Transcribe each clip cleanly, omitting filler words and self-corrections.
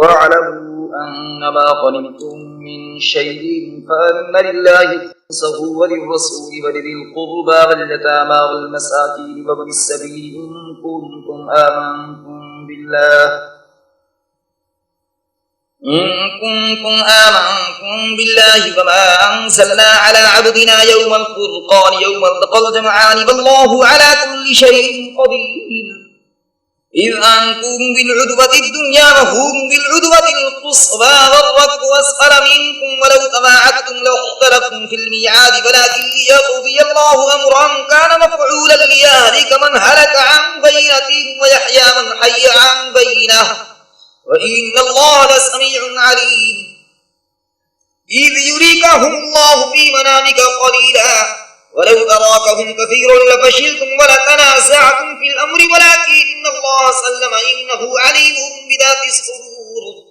واعلموا أنما غنمتم من شيء فأن لله خمسه وللرسول ولذي القربى واليتامى والمساكين وابن السبيل إن كنتم آمنتم بالله وما أنزلنا على عبدنا يوم الفرقان يوم التقى الجمعان والله على كل شيء قدير إذ أنتم بالعدوة الدنيا وهم بالعدوة القصوى والركب أسفل منكم ولو تواعدتم لاختلفتم في الميعاد ولكن ليقضي الله أمرا كان مفعولا ليهلك من هلك عن بينة ويحيى من حي عن بينة وإن الله لسميع عليم إذ يريكهم الله في منامك قليلا ولو أراكهم كثيرا لفشلتم ولتنازعتم في الأمر ولكن الله سلم إنه عليم بذات الصدور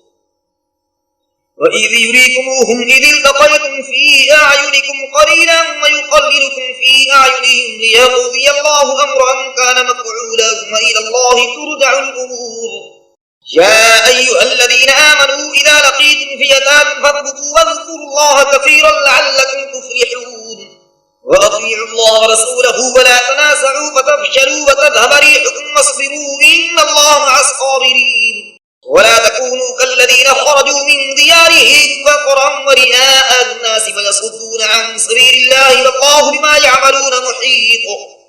وإذ يريكموهم إذ التقيتم في أعينكم قليلا ويقللكم في أعينهم ليقضي الله أمرا كان مفعولا وإلى الله ترجع الأمور يا أيها الذين آمنوا إذا لقيتم فئة فاثبتوا واذكروا الله كثيرا لعلكم تفلحون وأطيعوا الله ورسوله ولا تنازعوا فتفشلوا وتذهب ريحكم واصبروا إن الله مع الصابرين ولا تكونوا كالذين خرجوا من ديارهم بطرا ورئاء الناس ويصدون عن سبيل الله والله بما يعملون محيط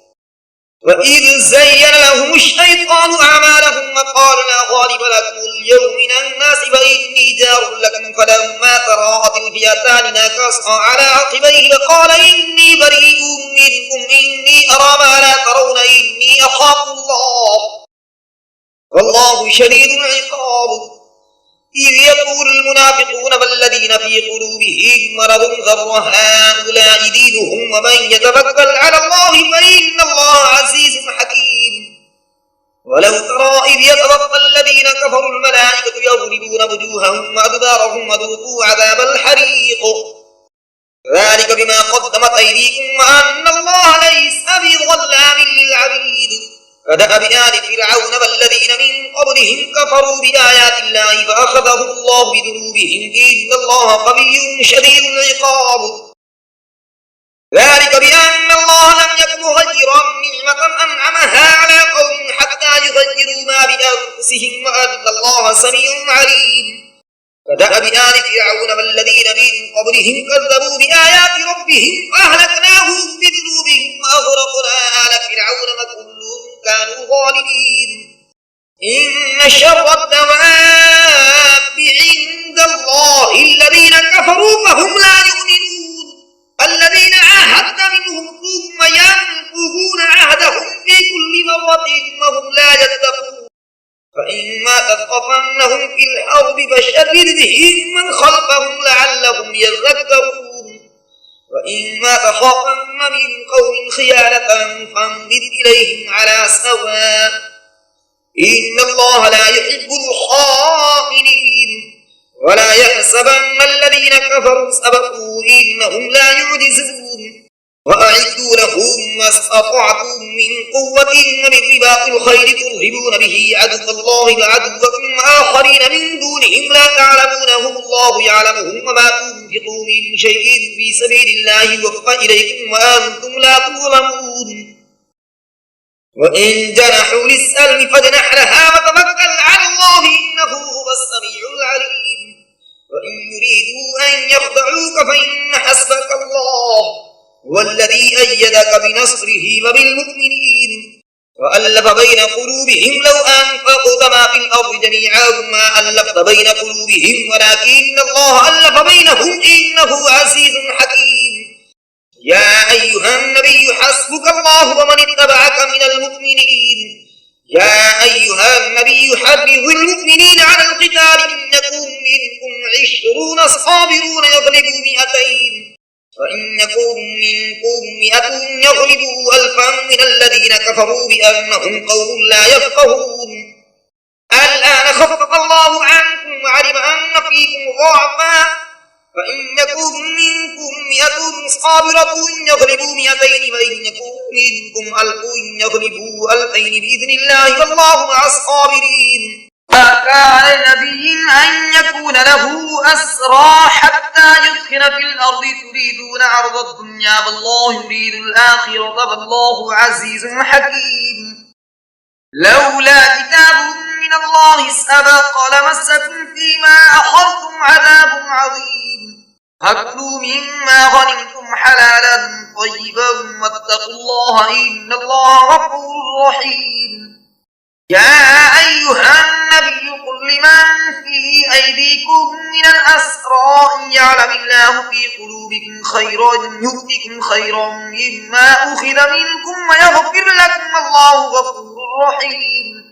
وإذ زين لهم الشيطان أعمالهم وقال لا غالب لكم اليوم من الناس وإني جار لكم فلما تراءت الفئتان نكص على عقبيه وقال إني بريء منكم إني أرى ما لا ترون إني أخاف الله والله شديد العقاب إذ يقول المنافقون والذين في قلوبهم مرض غر هؤلاء دينهم ومن يتوكل على الله فإن الله عزيز حكيم ولو ترى إذ يتوفى الذين كفروا الملائكة يضربون وجوههم وأدبارهم وذوقوا عذاب الحريق ذلك بما قدمت أيديكم وأن الله ليس بظلام للعبيد فدأب آل فرعون والذين من قبلهم كفروا بآيات الله فأخذهم الله بذنوبهم إن الله قوي شديد العقاب ذلك بأن الله لم يكن غيرا نعمة أنعمها على قوم حتى يغيروا ما بأنفسهم وأن الله سميع عليم فدأب آل فرعون والذين من قبلهم كذبوا بآيات ربهم فأهلكناهم بذنوبهم وأغرقنا آل فرعون وكل كانوا ظالمين إن شر الدواب عند الله الذين كفروا فهم لا يؤمنون الذين عاهدت منهم ثم ينقضون عهدهم في كل مرة وهم لا يتقون فإما تثقفنهم في الحرب فشرد بهم من خلفهم لعلهم يذكرون وإما تخافن من قوم خيانة فانبذ إليهم على سواء إن الله لا يحب الخائنين ولا يحسبن الذين كفروا سبقوا إنهم لا يعجزون وأعدوا لهم ما استطعتم من قوة ومن رباط الخيل ترهبون به عدو الله وعدوكم آخرين من دونهم لا تعلمونهم الله يعلمهم وما تنفقوا من شيء في سبيل الله يوفى إليكم وأنتم لا تظلمون وإن جنحوا للسلم فاجنح لها وتوكل على الله إنه هو السميع العليم وإن يريدوا أن يخدعوك فإن حسبك الله والذي أيدك بنصره وبالمؤمنين وألف بين قلوبهم لو أنفقت ما في الأرض جميعا ما ألفت بين قلوبهم ولكن الله ألف بينهم إنه عزيز حكيم يا أيها النبي حسبك الله ومن اتبعك من المؤمنين يا أيها النبي حرض المؤمنين على القتال إن يكن منكم 20 صابرون يغلبوا 200 وإن يكن منكم 100 يغلبوا 1000 من الذين كفروا بأنهم قوم لا يفقهون الآن خفف الله عنكم وعلم أن فيكم ضعفا فإن يكن منكم 100 صابرة يغلبوا 200 وإن يكن منكم 1000 يغلبوا 2000 بإذن الله والله مع الصابرين ما كان لنبي أن أسرى حتى يثخن في الأرض تريدون عرض الدنيا والله يريد الآخرة والله عزيز حكيم لولا كتاب من الله سبق لمسكم فيما أخذتم عذاب عظيم فكلوا مما غنمتم حلالا طيبا واتقوا الله إن الله غفور رحيم يا أيها النبي قل لمن في أيديكم من الأسرى إن يعلم الله في قلوبكم خيرا يؤتكم خيرا مما أخذ منكم ويغفر لكم والله غفور رحيم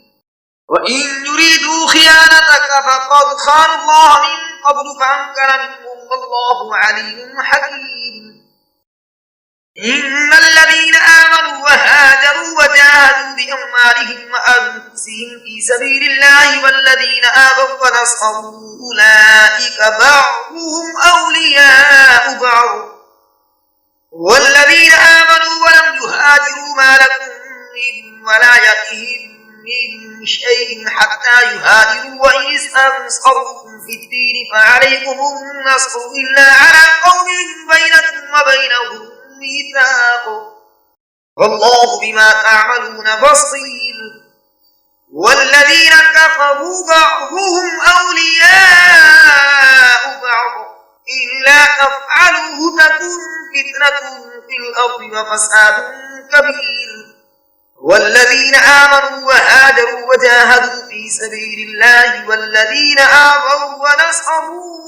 وإن يريدوا خيانتك فقد خانوا الله من قبل فأمكن منهم والله عليم حكيم إن الذين آمنوا وهاجروا وجاهدوا بأموالهم وأنفسهم في سبيل الله والذين آووا ونصروا أولئك بعضهم أولياء بعض والذين آمنوا ولم يهاجروا ما لكم من ولايتهم من شيء حتى يهاجروا وإن استنصروكم في الدين فعليكم النصر إلا على قوم بينكم وبينهم ميثاق والله بما تعملون بصير والذين كفروا بعضهم أولياء بعض إلا تفعلوه تكن فتنة في الأرض وفساد كبير والذين آمنوا وهاجروا وجاهدوا في سبيل الله والذين آووا ونصروا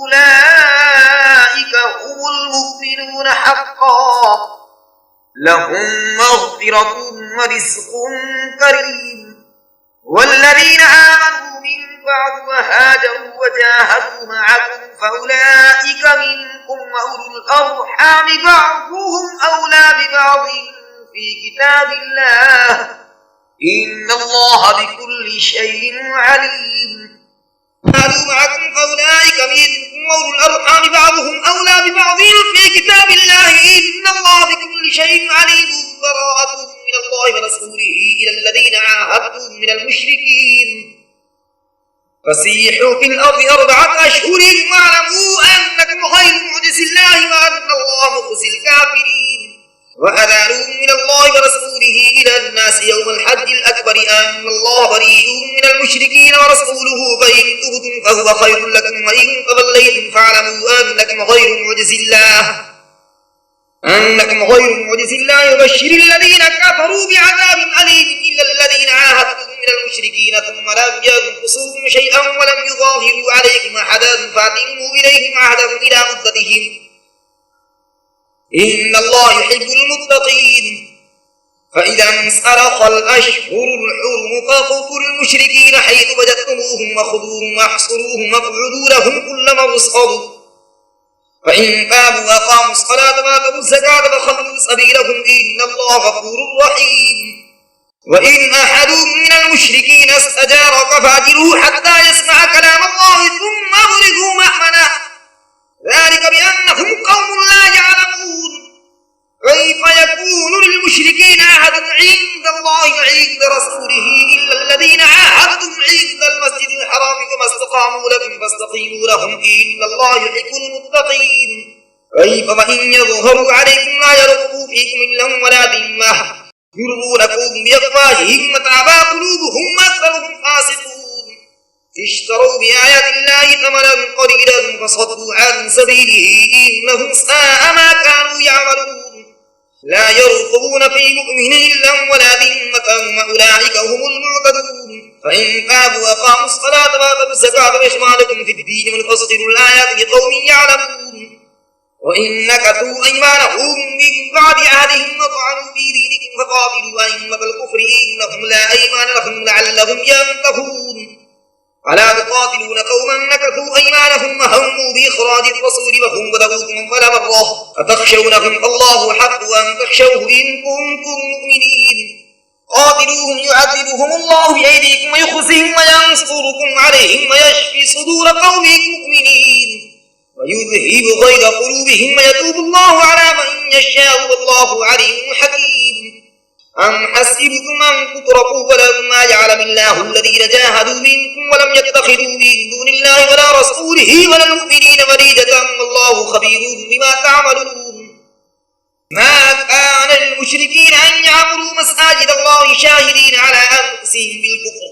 أولئك هم المؤمنون حقا لهم مغفرة ورزق كريم والذين آمنوا من بعد وهاجروا وجاهدوا معكم فأولئك منكم وأولو الأرحام بعضهم أولى ببعض في كتاب الله إن الله بكل شيء عليم قالوا معكم فأولئك منكم وأولو الأرحام بعضهم أولى ببعض في كتاب الله إن الله بكل شيء عليم براءة من الله ورسوله إلى الذين عاهدتم من المشركين فسيحوا في الأرض 4 أشهر واعلموا أنكم غير معجز الله وأن الله مخزي الكافرين وأذان من الله ورسوله إلى الناس يوم الحج الأكبر أن الله بريء من المشركين ورسوله فإن تبتم فهو خير لكم وإن توليتم فاعلموا أنكم غير معجز الله يبشر الذين كفروا بعذاب أليم إلا الذين عاهدتم من المشركين ثم لم ينقصوكم شيئا ولم يظاهروا عليكم أحدا فأتموا إليهم عهدهم إلى مدتهم إن الله يحب المتقين فإذا انسلخ الأشهر الحرم فاقتلوا المشركين حيث وجدتموهم وخذوهم واحصروهم واقعدوا لهم كل مرصد فإن تابوا وأقاموا الصلاة وآتوا الزكاة فخلوا سبيلهم إن الله غفور رحيم وإن أحد من المشركين استجارك فأجره حتى يسمع كلام الله ثم أبلغه مأمنه ذلك بأنهم قوم لا يعلمون كيف يكون للمشركين عهد عند الله وعند رسوله إلا الذين عاهدتم عند المسجد الحرام فما استقاموا لكم فاستقيموا لهم إن الله يحب المتقين كيف وإن يظهروا عليكم لا يرقبوا فيكم إلا ولا ذمة يرضونكم بأفواههم وتعبى قلوبهم وأكثرهم فاسقون اشتروا بآيات الله ثمنا قليلا فصدوا عن سبيله إنهم ساء ما كانوا يعملون لا يرقبون في مؤمن إلا ولا ذمة وأولئك هم المعتدون فإن تابوا وأقاموا الصلاة وآتوا الزكاة فإخوانكم في الدين ونفصل الآيات لقوم يعلمون وإن نكثوا أيمانهم من بعد عهدهم وطعنوا في دينكم فقاتلوا أئمة الكفر إنهم لا أيمان لهم لعلهم ينتهون ألا تقاتلون قوما نكثوا أيمانهم وهموا بإخراج الرسول وهم بدؤوكم ولا مرة أتخشونهم فالله حق أن تخشوه إن كنتم مؤمنين قاتلوهم يعذبهم الله بأيديكم ويخزهم وينصركم عليهم ويشفي صدور قوم مؤمنين ويذهب غيظ قلوبهم ويتوب الله على من يشاء والله عليم حكيم أم حسبتم أن تتركوا ولما يعلم الله الذين جاهدوا منكم ولم يتخذوا من دون الله ولا رسوله ولا المؤمنين وليجة والله خبير بما تعملون. ما كان للمشركين أن يعمروا مساجد الله شاهدين على أنفسهم بالكفر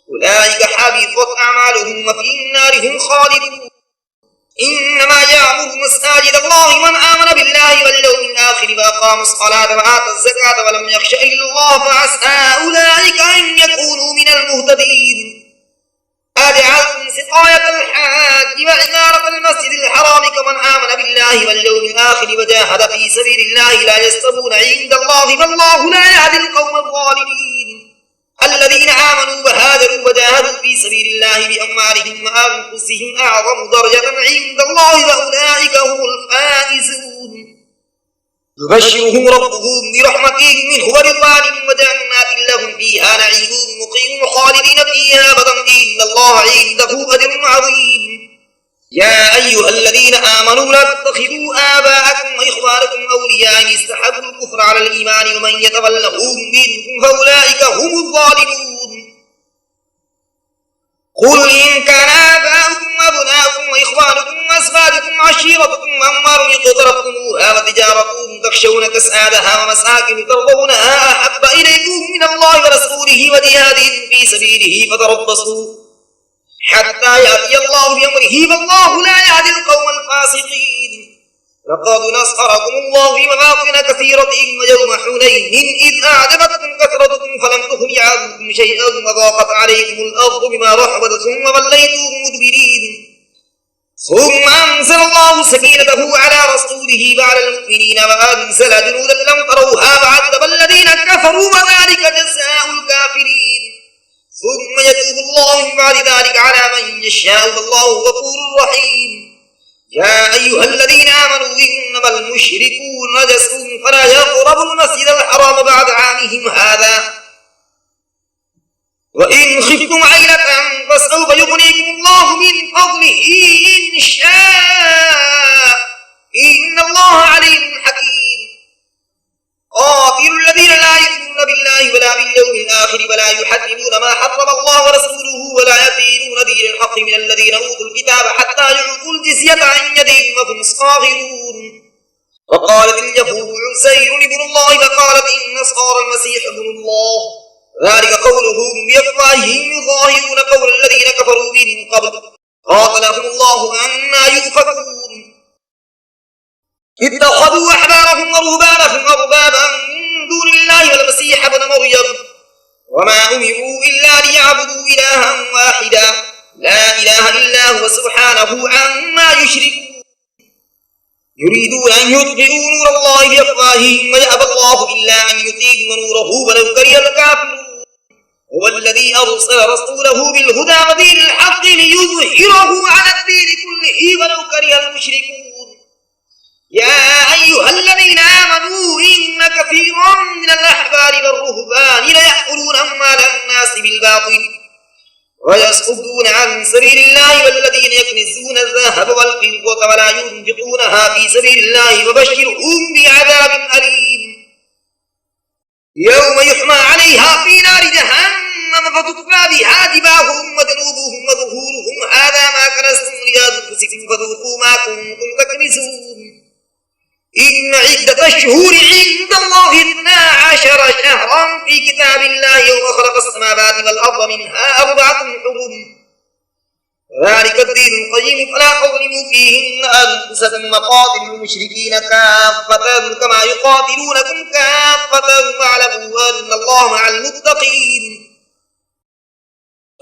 أولئك حبطت أعمالهم وفي النار هم خالدون. إنما يعمر مساجد الله من آمن بالله واليوم الآخر وأقام الصلاة وآتى الزكاة ولم يخش إلا الله فعسى أولئك أن يكونوا من المهتدين. أجعلتم سقاية الحاج وعمارة المسجد الحرام كمن آمن بالله واليوم الآخر وجاهد في سبيل الله لا يستوون عند الله والله لا يهدي القوم الظالمين. الذين آمنوا وهاجروا وجاهدوا في سبيل الله بأموالهم وأنفسهم أعظم درجة عند الله وأولئك هم الفائزون. يبشرهم ربهم برحمة منه ورضوان وجنات لهم فيها نعيم مقيم خالدين فيها أبدا إن الله عنده أجر عظيم. يا أيها الذين آمنوا لا تتخذوا آباءكم وإخوانكم أولياء إن استحبوا الكفر على الإيمان ومن يتولهم منكم فأولئك هم الظالمون. قل إن كان آباؤكم وأبناؤكم وإخوانكم وأزواجكم وعشيرتكم وأموال اقترفتموها وتجارة تخشون كسادها ومساكن ترضونها أحب إليكم من الله ورسوله وجهاد في سبيله فتربصوا حتى يأتي الله بأمره والله لا يهدي القوم الفاسقين. لقد نصركم الله في مواطن كثيرة ويوم حنين إذ أعجبتكم كثرتكم فلم تغن عنكم شيئا وضاقت عليكم الأرض بما رحبت ثم وليتم مدبرين. ثم أنزل الله سكينته على رسوله وعلى المؤمنين وأنزل جنودا لم تروها وعذب الذين كفروا وذلك جزاء الكافرين. ثم يتوب الله من بعد ذلك على من يشاء والله غفور رحيم. يا أيها الذين آمنوا إنما المشركون نجس فلا يقربوا المسجد الحرام بعد عامهم هذا وإن خفتم عيلة فسوف يغنيكم الله من فضله إن شاء إن الله عليم حكيم. قاتلوا الذين لا يؤمنون بالله ولا باليوم الآخر ولا يحرمون ما حرم الله ورسوله ولا يدينون دين الحق من الذين أوتوا الكتاب حتى يعطوا الجزية عن يد وهم صاغرون. وقالت اليهود عزير ابن الله وقالت النصارى المسيح ابن الله ذلك قولهم بأفواههم يظاهرون قول الذين كفروا من قبل قاتلهم الله أنى يؤفكون. اتخذوا أحبارهم ورهبانهم أربابا من دون الله والمسيح ابن مريم وما أمروا إلا ليعبدوا إلها واحدا لا إله إلا هو سبحانه عما يشركون. يريدون أن يطفئوا نور الله بأفواههم ويأبى الله إلا أن يتم نوره ولو كره الكافرون. هو الذي أرسل رسوله بالهدى ودين الحق ليظهره على الدين كله ولو كره المشركون. يا أيها الذين آمنوا إن كثيرا من الأحبار والرهبان ليأكلون أموال الناس بالباطل ويصدون عن سبيل الله والذين يكنزون الذهب والفضة ولا ينفقونها في سبيل الله وبشرهم بعذاب أليم. يوم يحمى عليها في نار جهنم فتكوى بها جباههم وجنوبهم وظهورهم هذا ما كنزتم لأنفسكم فذوقوا ما كنتم تكنزون. إن عدة الشهور عند الله 12 شهرا في كتاب الله يوم خلق السماوات والأرض منها 4 حرم ذلك الدين القيم فلا تظلموا فيهن أنفسكم وقاتلوا المشركين كافة كما يقاتلونكم كافة واعلموا أن الله مع المتقين.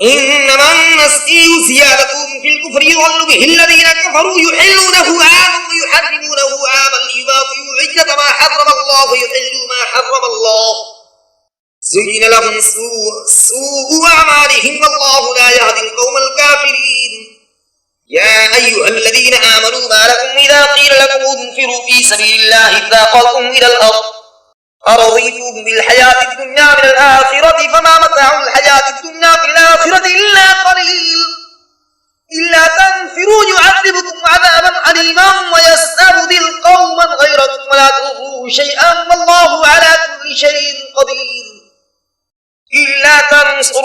إنما النسيء زيادة في الكفر يضل به الذين كفروا يحلونه عاما ويحرمونه عاما ليواطئوا عدة ما حرم الله ويحلوا ما حرم الله زين لهم سوء أعمالهم والله لا يهدي القوم الكافرين. يا أيها الذين آمنوا ما لكم إذا قيل لكم انفروا في سبيل الله اثاقلتم إلى الأرض أرضيتم بالحياة الدنيا من الآخرة فما متاع الحياة الدنيا في الآخرة إلا قليل. إلا تنفروا يعذبكم عذابا أليما ويستبدل قوما غيركم ولا تضروه شيئا والله على كل شيء قدير.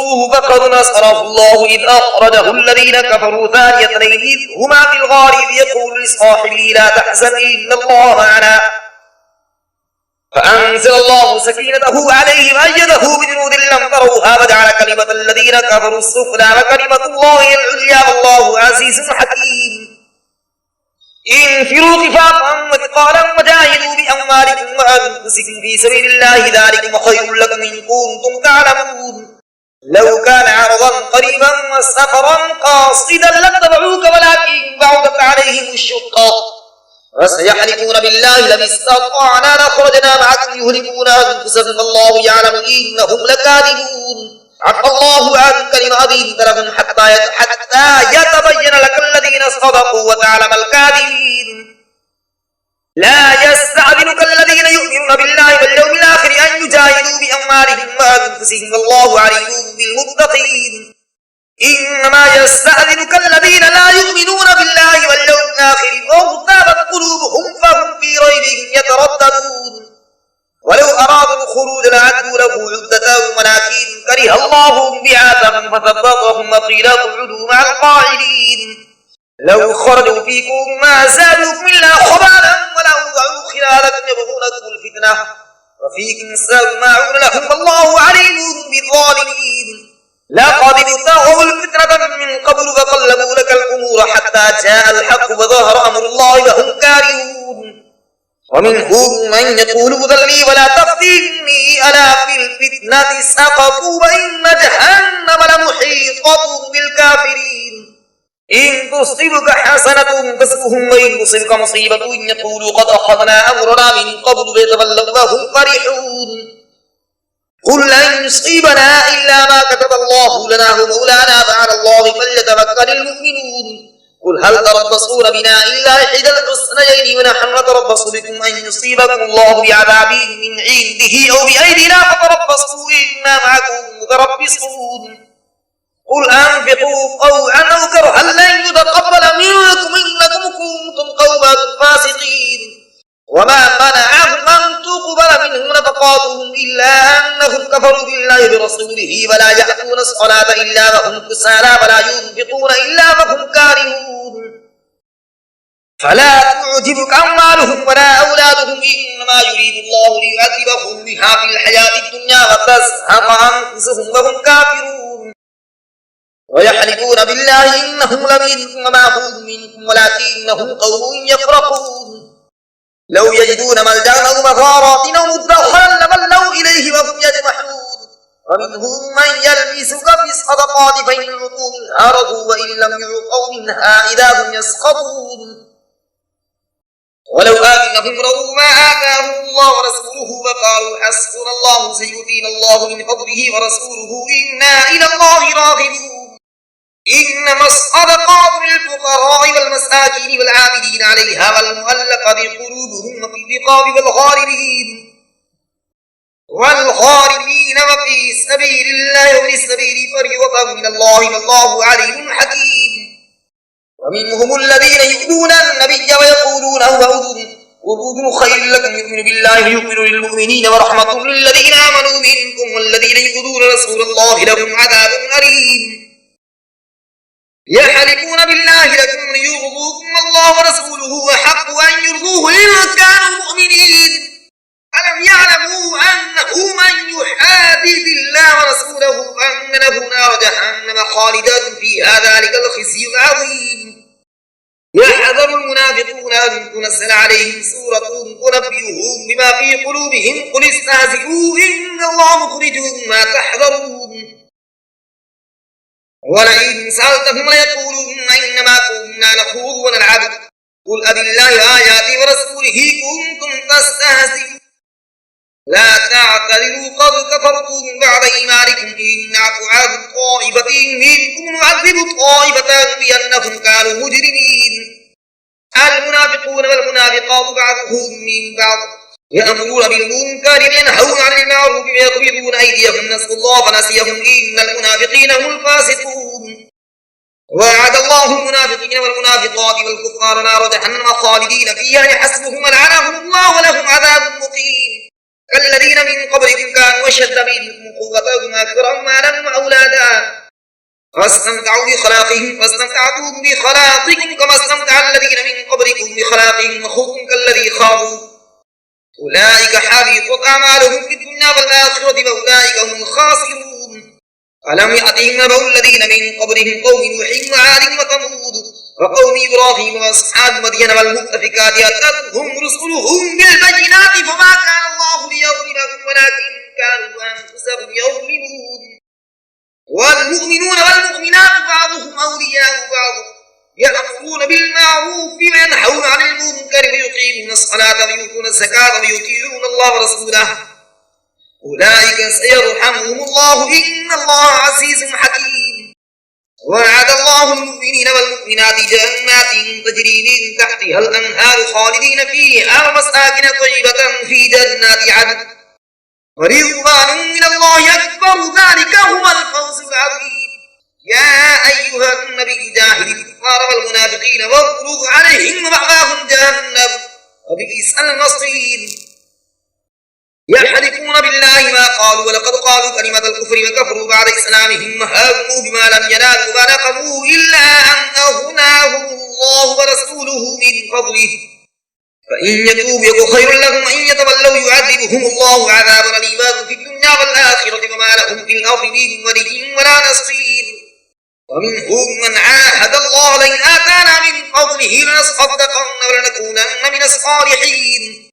تنصروه فقد نصره الله إذ أخرجه الذين كفروا ثاني اثنين إذ هما في الغار إذ يقول لصاحبه لا تحزن إن الله معنا فأنزل الله سكينته عليه وأيده بجنود لم تروها وجعل كلمة الذين كفروا السفلى وكلمة الله العليا والله عزيز حكيم انفروا خفافا وثقالا وجاهدوا بأموالكم وأنفسكم في سبيل الله ذلكم خير لكم إن كنتم تعلمون لو كان عرضا قريبا وسفرا قاصدا لاتبعوك ولكن بعدت عليهم الشقة وسيحلفون بالله لم استطعنا لخرجنا معكم يهلكون أنفسهم والله يعلم إنهم لكاذبون عفى الله عنك لما أذنت لهم حتى يتبين لك الذين صدقوا وتعلم الكاذبين لا يستأذنك الذين يؤمنون بالله واليوم الآخر أن يجاهدوا بأموالهم وأنفسهم والله عليم بالمتقين إنما يستأذنك الذين لا يؤمنون بالله واليوم الآخر وارتابت قلوبهم فهم في ريبهم يترددون ولو أرادوا الخروج لعدوا له عدة ولكن كره الله بعاثهم فثبطهم وقيل اقعدوا مع القاعدين لو خرجوا فيكم ما زادوكم إلا خبالا ولأوضعوا خلالكم يبغونكم الفتنة وفيكم سماعون لهم والله عليم بالظالمين لقد ابتغوا الفتنة من قبل فقلبوا لك الأمور حتى جاء الحق وظهر أمر الله وهم كارهون ومنهم من يقول ائذن لي ولا تفتني ألا في الفتنة سقطوا وإن جهنم لمحيطة بالكافرين إن تصبك حسنة تسؤهم وإن تصبك مصيبة يقولوا قد أخذنا أمرنا من قبل ويتولوا وهم فرحون قل لن يصيبنا إلا ما كتب الله لنا هو مولانا وعلى الله فليتوكل المؤمنون قل هل تربصون بنا إلا إحدى الحسنيين ونحن نتربص بكم أن يصيبكم الله بعذاب من عنده أو بأيدينا فتربصوا إنا معكم متربصون قل أنفقوا طوعا أو كرها لن يتقبل منكم إنكم كنتم قوما فاسقين وما منعهم أن تقبل منهم نفقاتهم إلا أنهم كفروا بالله برسوله ولا يأتون الصلاة إلا وهم كسالى ولا ينفقون إلا وهم كارهون فلا تعجبك أموالهم ولا أولادهم إنما يريد الله ليعذبهم بها في الحياة الدنيا وتزهق أنفسهم وهم كافرون ويحلفون بالله إنهم لمنكم وما هم منكم ولكنهم قوم يفرقون لو يجدون ملجأ أو مغارات أو مدخلا لولوا إليه وهم يجمحون ومنهم من يلمسك في الصدقات فإن يعطوا منها رضوا وإن لم يعطوا منها إذا هم يسخطون ولو آتينهم رضوا ما آتاهم الله ورسوله وقالوا حسبنا الله سيؤتينا الله من فضله ورسوله إنا إلى الله راغبون إنما الصدقات للفقراء والمساكين والعاملين عليها والمؤلفة قلوبهم وفي الرقاب والغارمين وفي سبيل الله وفي السبيل فريضة من الله والله عليم حكيم ومنهم الذين يؤذون النبي ويقولون هو أذن خير لكم يؤمن بالله ويؤمن للمؤمنين ورحمة للذين آمنوا منكم والذين يؤذون رسول الله لهم عذاب أليم يحلفون بالله لكم ليرضوكم والله ورسوله أحق أن يرضوه إن كانوا مؤمنين ألم يعلموا أنه من يحادد الله ورسوله فأن له نار جهنم خالدا فيها ذلك الخزي العظيم يحذر المنافقون أن تنزل عليهم سورة تنبئهم بما في قلوبهم قل استهزئوا إن الله مخرج ما تحذرون ولئن سألتهم ليقولون إنما كنا نخوض ونلعب قل أبالله آياته ورسوله كنتم تستهزئون لا تعتذروا قد كفرتم بعد إيمانكم إن نعفو عن طائفة منكم نعذب طائفة بأنهم كانوا مجرمين المنافقون والمنافقات بعضهم من بعض يأمرون بالمنكر وينهون عن المعروف ويقبضون أيديهم نسوا الله فنسيهم إن المنافقين هم الفاسقون وعد الله المنافقين والمنافقات والكفار نار جهنم خالدين فيها يحسبهم لعنهم الله ولهم عذاب مقيم كالذين من قبلكم كانوا أشد منكم قوة وأكثر أموالا وأولادا فاستمتعوا بخلاقهم فاستمتعتم بخلاقكم كما استمتع الذين من قبلكم بخلاقهم وخذتم كالذي خاضوا أولئك حبطت أعمالهم في الدنيا والآخرة وأولئك هم الخاسرون ألم يأتهم نبأ الذين من قبلهم قوم نوح وعاد وثمود وقوم إبراهيم وأصحاب مدين والمؤتفكات أتتهم رسلهم بالبينات فما كان الله ليظلمهم ولكن كانوا أنفسهم يظلمون والمؤمنون والمؤمنات بعضهم أولياء بعض يأمرون بالمعروف وينهون عن المنكر ويقيمون الصلاة ويؤتون الزكاة ويطيعون الله ورسوله أولئك سيرحمهم الله إن الله عزيز حكيم وعد الله المؤمنين والمؤمنات جنات تجري من تحتها الأنهار خالدين فيها ومساكن طيبة في جنات عدن ورضوان من الله أكبر ذلك هو الفوز العظيم يا أيها النبي جاهد الكفار والمنافقين واغلظ عليهم ومأواهم جهنم وبئس المصير يحلفون بالله ما قالوا ولقد قالوا كلمة الكفر وكفروا بعد إسلامهم وهموا بما لم ينالوا ونقموا إلا أن أغناهم الله ورسوله من فضله فإن يتوبوا يك خير لهم وإن يتولوا يعذبهم الله عذابا أليما في الدنيا والآخرة وما لهم في الأرض من ولي ولا نصير ومنهم من عاهد الله لئن آتانا من فضله لنصدقن ولنكونن من الصالحين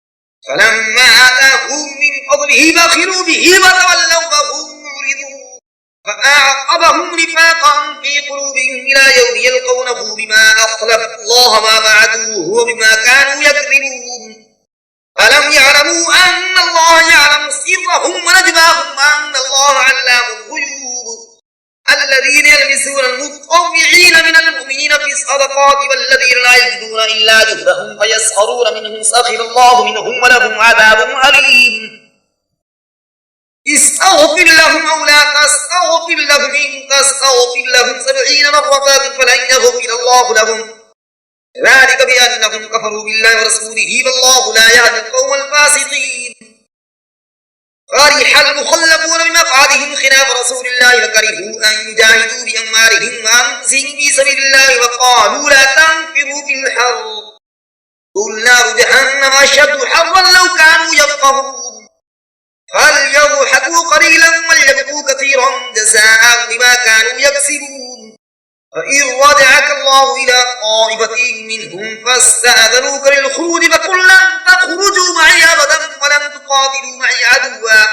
فلما آتاهم من فضله بخلوا به وتولوا وهم معرضون فأعقبهم نفاقا في قلوبهم إلى يوم يلقونه بما أخلفوا الله ما وعدوه وبما كانوا يكذبون ألم يعلموا أن الله يعلم سرهم ونجواهم وأن الله علام الغيوب الذين يلمسون المطوعين من المؤمنين في الصدقات والذين لا يجدون إلا جهدهم فيسخرون منهم سخر الله منهم ولهم عذاب أليم استغفر لهم أو لا تستغفر لهم إن تستغفر لهم 70 مرة فلن يغفر الله لهم ذلك بأنهم كفروا بالله ورسوله والله لا يهدي القوم الفاسقين فرح المخلفون بمقعدهم خلاف رسول الله وكرهوا أن يجاهدوا بأموالهم وأنفسهم في سبيل الله وقالوا لا تنفروا في الحر قل نار جهنم أشد حرا لو كانوا يفقهون فليضحكوا قليلا وليبكوا كثيرا جزاء بما كانوا يكسبون فإن رجعك الله إلى طائفة منهم فاستأذنوك للخروج فقل لن تخرجوا معي أبدا ولن تقاتلوا معي عدوا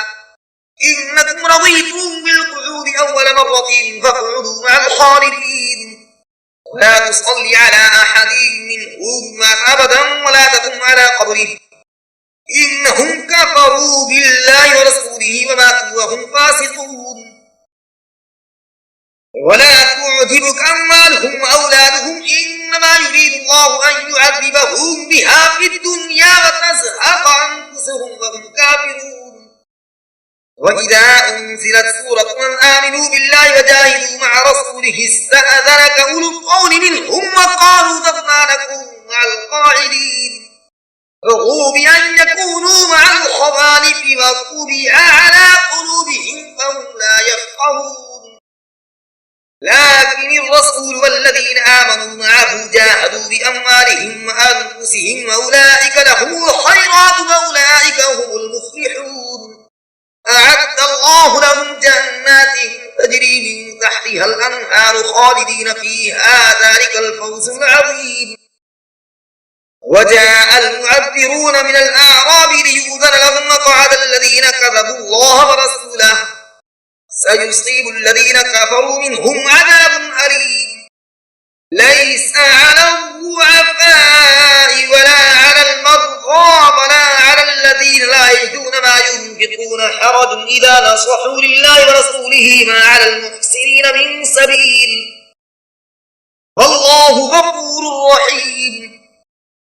إنكم رضيتم بالقعود أول مرة فاقعدوا مع الخالدين ولا تصل على أحد منهم مات أبدا ولا تقم على قبره إنهم كفروا بالله ورسوله وماتوا وهم فاسقون ولا تعجبك أموالهم وأولادهم إنما يريد الله أن يعذبهم بها في الدنيا وتزهق أنفسهم وهم كافرون وإذا أنزلت سورة أن آمنوا بالله وجاهدوا مع رسوله استأذنك أولو القول منهم وقالوا ذرنا لكم مع القاعدين رضوا بأن يكونوا مع الخوالف وطبع على قلوبهم فهم لا يفقهون لكن الرسول والذين آمنوا معه جاهدوا بأموالهم وأنفسهم وأولئك لهم الخيرات وأولئك هم المفلحون أعد الله لهم جنات تجري من تحتها الأنهار خالدين فيها ذلك الفوز العظيم وجاء المعذرون من الأعراب ليؤذن لهم وقعد الذين كذبوا الله ورسوله سيصيب الذين كفروا منهم عذاب أليم ليس على الضعفاء ولا على المرضى ولا على الذين لا يجدون ما ينفقون حرج إذا نصحوا لله ورسوله ما على المحسنين من سبيل والله غفور رحيم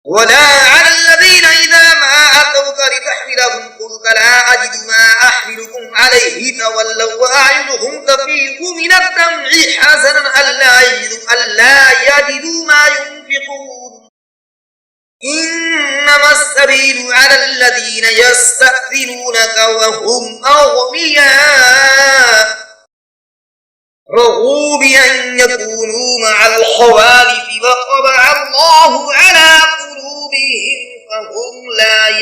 ولا على الذين إذا ما أتوك لتحملهم قلت لا أجد ما أحملكم عليه تولوا وأعينهم تفيض من الدمع حزنا ألا يجدوا ما ينفقون إنما السبيل على الذين يستأذنونك وهم أغنياء رضوا بأن يكونوا مع الخوالف وطبع الله